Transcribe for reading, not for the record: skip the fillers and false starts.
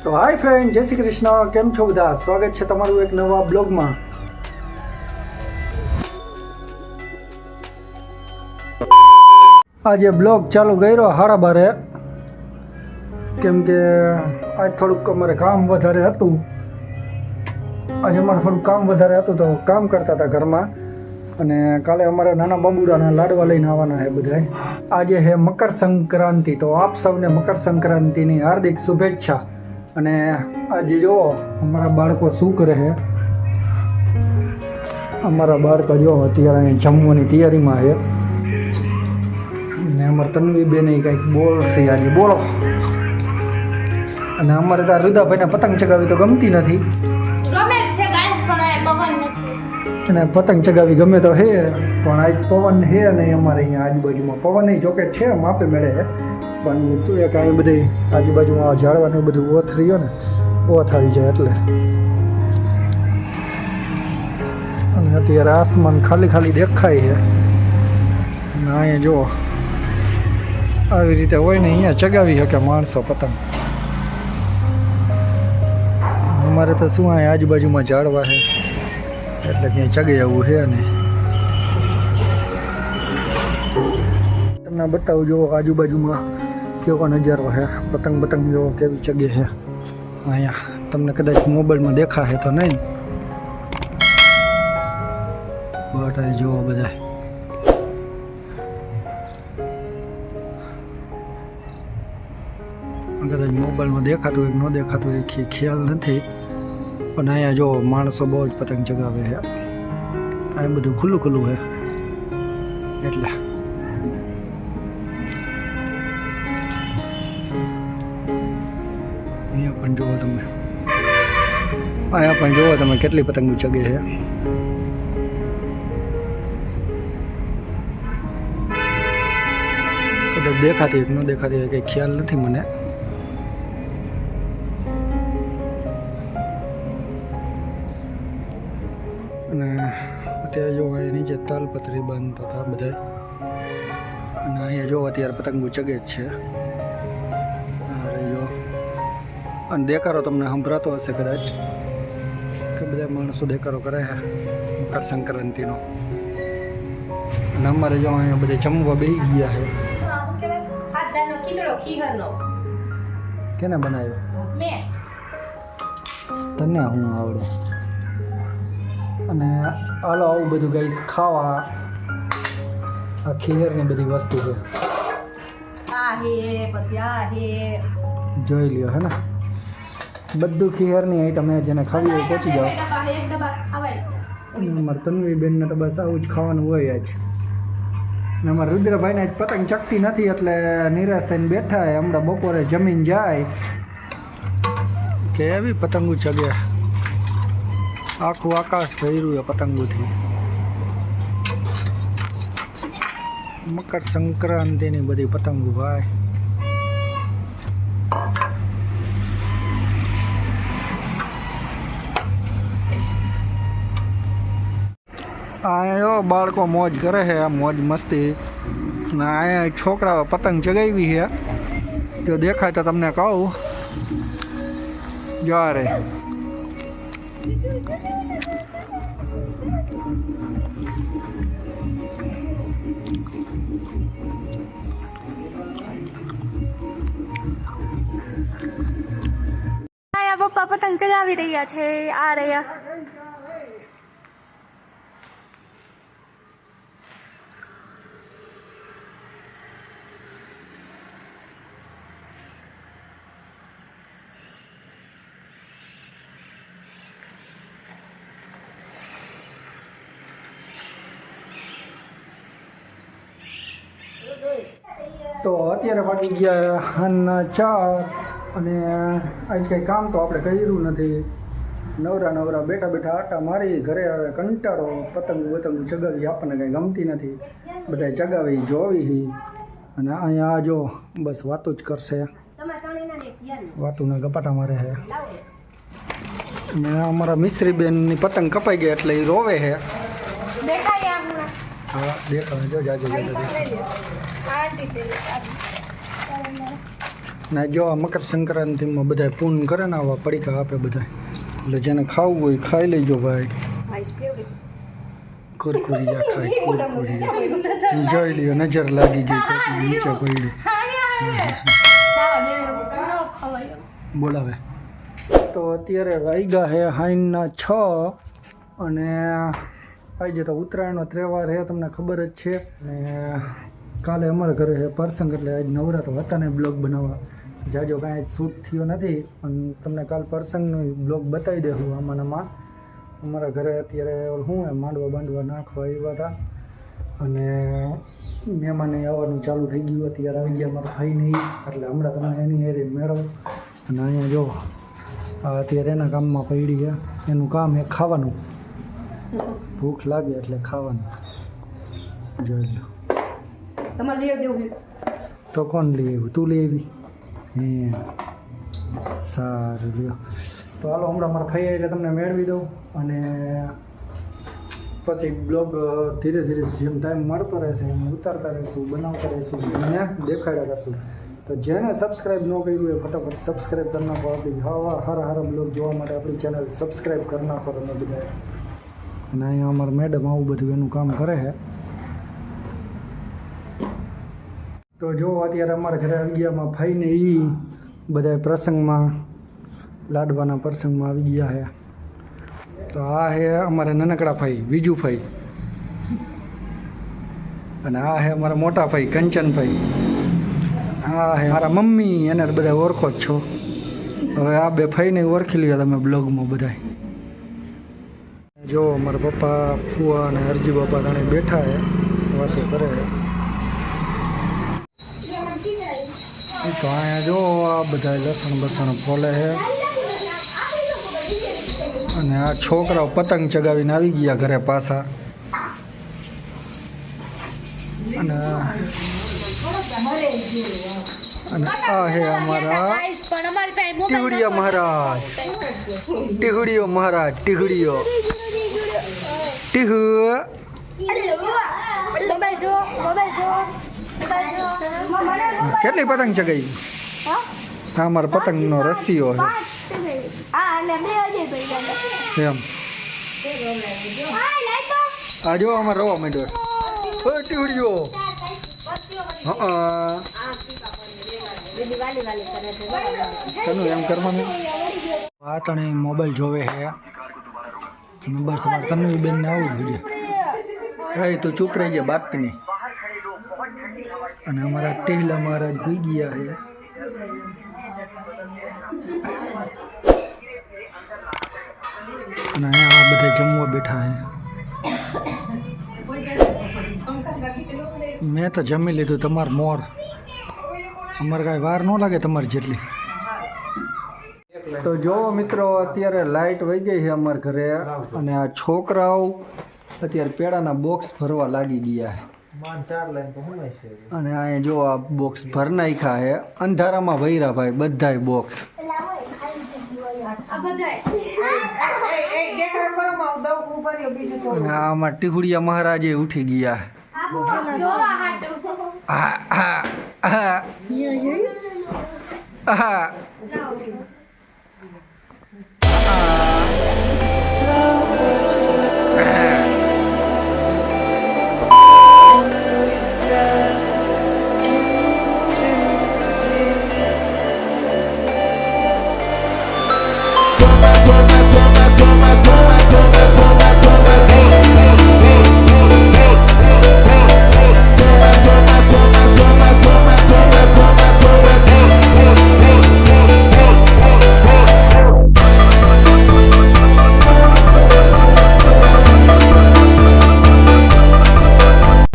તો હાય ફ્રેન્ડ, જય શ્રી કૃષ્ણ. કેમ છો બધા? સ્વાગત છે તમારું એક નવા બ્લોગમાં. આજે બ્લોગ ચાલુ કર્યો 12:30, કેમ કે આજ થોડુંક અમારે કામ વધારે હતું. આજે અમારે થોડુંક કામ વધારે હતું તો કામ કરતા હતા ઘરમાં. અને કાલે અમારે નાના બાબુડાના લાડવા લઈને આવવાના છે બધાય. આજે છે મકર સંક્રાંતિ, તો આપ સૌને મકર સંક્રાંતિની હાર્દિક શુભેચ્છા. અને આજે જુઓ અમારા બાળકો શું કરે છે. અમારા બાળકો જો અત્યારે અહીં જમવાની તૈયારીમાં છે. અને અમારા તન્વી બેન કંઈક બોલશે આજે, બોલો. અને અમારે ત્યાં રુદાભાઈને પતંગ ચગાવી તો ગમતી નથી. અને પતંગ ચગાવી ગમે તો હે, પણ આજ પવન હે નહીં અમારે અહીંયા આજુબાજુમાં. પવન જોકે છે માપે મેળે, પણ શું એ કાંઈ બધી આજુબાજુમાં ઝાડવાનું બધું ઓથ રહ્યો ને, ઓથ આવી જાય એટલે. અને અત્યારે આસમાન ખાલી ખાલી દેખાય છે. અને અહીંયા જુઓ આવી રીતે હોય ને, અહીંયા ચગાવી શકે માણસો પતંગ. અમારે તો શું અહીંયા આજુબાજુમાં ઝાડવા છે એટલે ક્યાંય ચગે એવું છે નહીં. તમને બતાવું જો આજુબાજુમાં કેવો નજારો છે. પતંગ જો કેવી ચગે છે અહીંયા. તમને કદાચ મોબાઈલમાં દેખાશે તો નહીં, બટ અહીં જુઓ બધા. કદાચ મોબાઈલમાં દેખાતું હોય ન દેખાતું હોય ખ્યાલ નથી, પણ અહીંયા જો માણસો બહુ જ પતંગ ચગાવે છે. આ બધું ખુલ્લું છે એટલે. અહીંયા પણ જુઓ તમે, અહીંયા પણ જુઓ તમે કેટલી પતંગો ચગે છે. કદાચ દેખાતી ન દેખાતી હોય કંઈ ખ્યાલ નથી મને. અને અત્યારે જો અહીં નીચે તાલપત્રી બાંધતા હતા બધા. અને અહીંયા જો અત્યારે પતંગો ચગે જ છે. અરે જો, અને દેકારો તમને સંભળાતો હશે કદાચ કે બધા માણસો દેકારો કરે છે મકર સંક્રાંતિનો. અને અમારે જો અહીંયા બધા જમવા બેસી ગયા છે. કેને બનાવ્યો? તને હું આવડે. અને હાલો આવું બધું ગાઈસ ખાવા. આ ખીર ને બધી વસ્તુ છે, જોઈ લ્યો હે ને. બધું ખીરની આઈટમ હે, જેને ખાવી હોય પહોંચી જાઓ. અને અમારા તન્વી બેનને તો બસ આવું જ ખાવાનું હોય આજ. અને અમારા રુદ્રભાઈને આજ પતંગ ચકતી નથી એટલે નિરાશ થઈને બેઠા હે. હમણાં બપોરે જમીન જાય કે એવી પતંગો ચગે. આખું આકાશ ભર્યું છે પતંગોથી. મકર સંક્રાંતિની બધી પતંગો ભાઈ. અહીંયા બાળકો મોજ કરે છે, મોજ મસ્તી. અને અહીંયા છોકરાઓ પતંગ ચગાવી છે. જો દેખાય તો તમને કહું, જો રે પપ્પા પતંગ ચગાવી રહ્યા છે. આ રહ્યા. તો અત્યારે વાગી ગયા 4. અને આજ કંઈ કામ તો આપણે કર્યું નથી. નવરા બેઠા આટા મારી ઘરે આવે કંટાળો. પતંગો ચગાવી આપણને કંઈ ગમતી નથી. બધા ચગાવી જોવી. અને અહીંયા જો બસ વાતો જ કરશે, વાતોના ગપાટા મારે છે. અને અમારા મિસ્ત્રી બેનની પતંગ કપાઈ ગઈ એટલે એ રોવે છે. હા દેખાય જો જાજો. ને જો આ મકર સંક્રાંતિમાં બધા પૂન કરે ને આવા પડીકા આપે બધા, એટલે જેને ખાવું હોય ખાઈ લેજો ભાઈ. કુરકુરિયા ખાય, કુરકુરિયા જોઈ લ્યો, નજર લાગી ગઈ કે નીચે પડી. બોલાવે તો અત્યારે વાગ્યા છે હાઈના 6 અને આજે તો ઉત્તરાયણનો તહેવાર છે, તમને ખબર જ છે. અને કાલે અમારા ઘરે છે પ્રસંગ, એટલે આજ નવરા તો હતા ને બ્લોગ બનાવવા જાજો કાંઈ શૂટ થયો નથી, પણ તમને કાલ પ્રસંગનો બ્લોગ બતાવી દઉં. આમાં અમારા ઘરે અત્યારે શું માંડવા બાંડવા નાખવા આવ્યા હતા અને મહેમાને આવવાનું ચાલુ થઈ ગયું. અત્યારે આવી ગયા મારા ભાઈ નહીં, એટલે હમણાં તમને એની એરી મેળવો. અને અહીંયા જો અત્યારે એના કામમાં પડી ગયા, એનું કામ એ ખાવાનું, ભૂખ લાગે એટલે ખાવાનું. જોઈ લો તમારે લઈ દેવું તો કોણ લઈ આવ્યું? તું લઈ આવી? હે સારું લ્યો. તો હાલો હમણાં મારા ભાઈ એટલે તમને મેળવી દઉં અને પછી બ્લોગ ધીરે ધીરે જેમ ટાઈમ મળતો રહેશે એમ ઉતારતા રહીશું, બનાવતા રહીશું, અને દેખાડ્યા કરશું. તો જેને સબસ્ક્રાઈબ ન કર્યું એ ફટાફટ સબસ્ક્રાઈબ કરી નાખો. આપણી હારા બ્લોગ જોવા માટે આપણી ચેનલ સબસ્ક્રાઈબ કરી નાખો તમે બધા. અને અહીંયા અમારા મેડમ આવું બધું એનું કામ કરે છે. તો જો અત્યારે અમારા ઘરે આવી ગયા ભાઈને એ બધા પ્રસંગમાં, લાડવાના પ્રસંગમાં આવી ગયા છે. તો આ છે અમારા નાનકડા ભાઈ વિજુભાઈ, અને આ છે અમારા મોટા ભાઈ કંચનભાઈ, આ છે મારા મમ્મી, એને બધા ઓળખો જ છો. હવે આ બે ભાઈને ઓળખી લ્યો તમે બ્લોગમાં બધા. જો મારા પપ્પા, ફુવા અને હરજી બાપા ત્રણે બેઠા છે, વાતો કરે છે. તો અહીંયા જો આ બધા લસણ બસણ ફોલે છે, અને આ છોકરાઓ પતંગ ચગાવીને આવી ગયા ઘરે પાછા. અને આ હે અમારા ટીહુડિયા મહારાજ, ટીહુડિયો મહારાજ, ટીહુડિયો ટીહુ. કેટલી પતંગ ચગાવી? હા અમારા પતંગનો રસીઓ છે એમ. આ જો અમારે રવા માંડ્યો ટીહુડિયો. તનું એમ કરવાનું. આ તને મોબાઈલ જોવે છે નંબર સમાર તનું બેન ને આવું જોઈએ રહી તો ચૂપ રહી જાય બાત નહીં. અને અમારા ટેહલા મહારાજ ભૂઈ ગયા છે. અને અહીંયા બધા જમવા બેઠા છે. મેં તો જમી લીધું, તમાર મોર. અમારે કાંઈ વાર ન લાગે તમારી જેટલી. તો જો મિત્રો અત્યારે લાઇટ વહી ગઈ છે અમારા ઘરે, અને આ છોકરાઓ અત્યારે પેડાના બોક્સ ભરવા લાગી ગયા છે. અને અહીંયા જો આ બોક્સ ભર નાખ્યા છે, અંધારામાં ભર્યા ભાઈ બધાય બોક્સ. અને આમાં ટીહુડિયા મહારાજે ઉઠી ગયા.